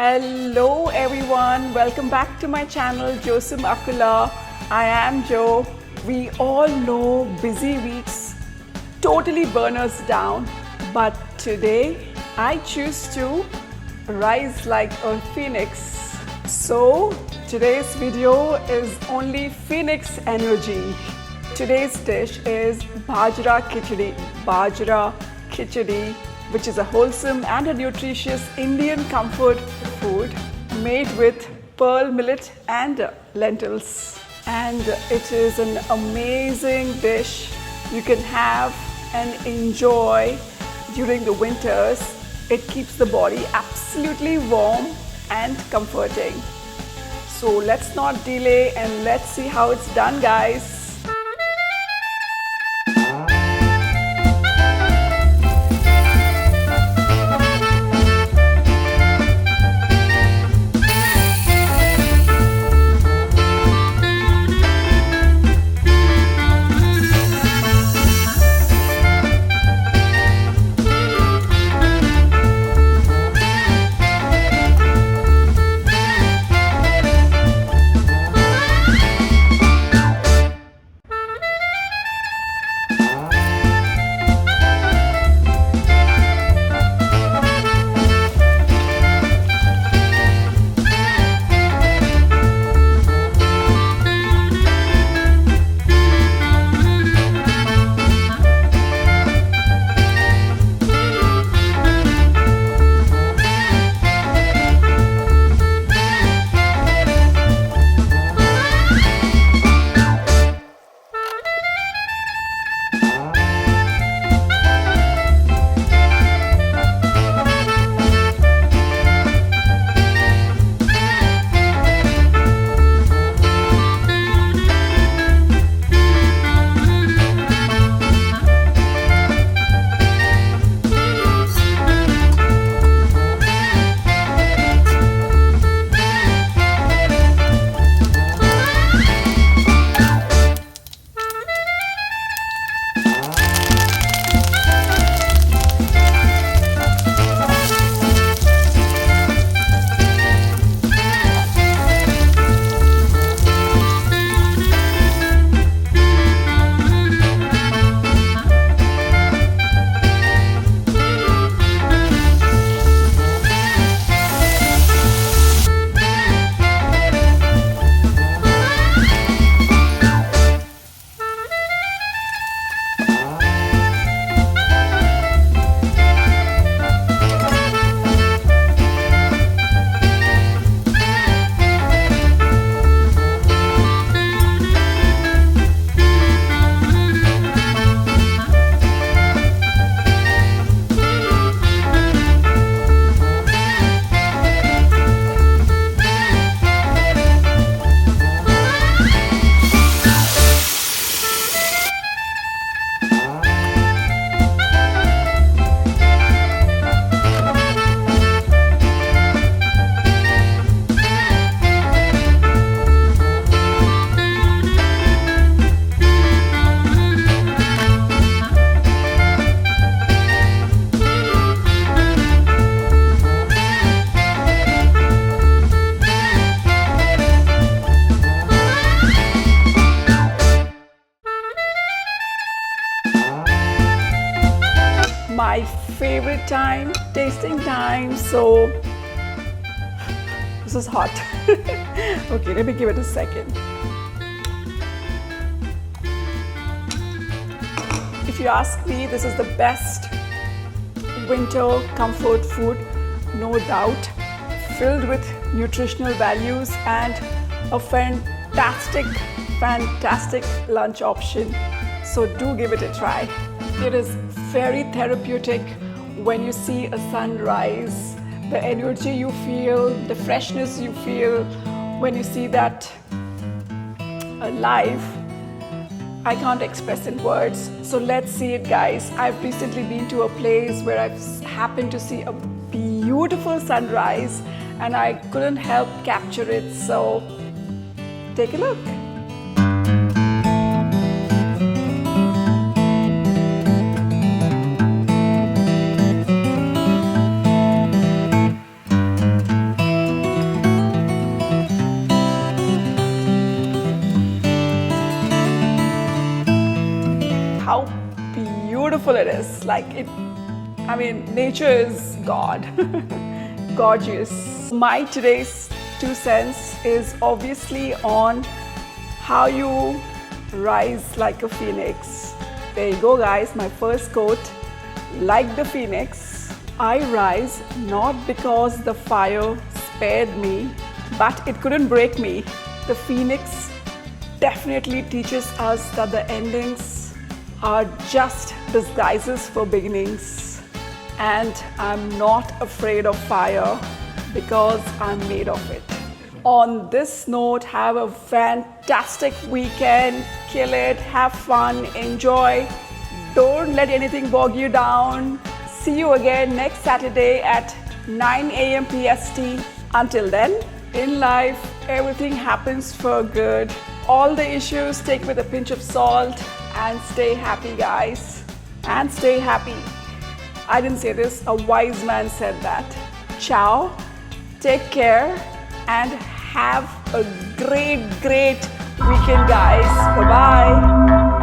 Hello everyone, welcome back to my channel JoSum Akula. I am Jo. We all know busy weeks totally burn us down, but today I choose to rise like a phoenix. So today's video is only phoenix energy. Today's dish is Bajra Khichdi. Bajra Khichdi, which is a wholesome and a nutritious Indian comfort food made with pearl millet and lentils. And it is an amazing dish you can have and enjoy during the winters. It keeps the body absolutely warm and comforting. So let's not delay and let's see how it's done, guys. My favorite time, tasting time. So this is hot. Okay, let me give it a second. If you ask me, this is the best winter comfort food, no doubt, filled with nutritional values and a fantastic lunch option. So do give it a try. It is very therapeutic when you see a sunrise, the energy you feel, the freshness you feel when you see that live. I can't express in words. So let's see it, guys. I've recently been to a place where I've happened to see a beautiful sunrise and I couldn't help capture it. So take a look. gorgeous. Like it, I mean, nature is God. Gorgeous. My today's 2 cents is obviously on how you rise like a phoenix. There you go, guys, my first quote. Like the phoenix, I rise not because the fire spared me, but it couldn't break me. The phoenix definitely teaches us that the endings are just disguises for beginnings. And I'm not afraid of fire because I'm made of it. On this note, have a fantastic weekend. Kill it, have fun, enjoy. Don't let anything bog you down. See you again next Saturday at 9 a.m. PST. Until then, in life, everything happens for good. All the issues take with a pinch of salt and stay happy, guys. And stay happy. I didn't say this, a wise man said that. Ciao, take care, and have a great weekend, guys. Bye-bye.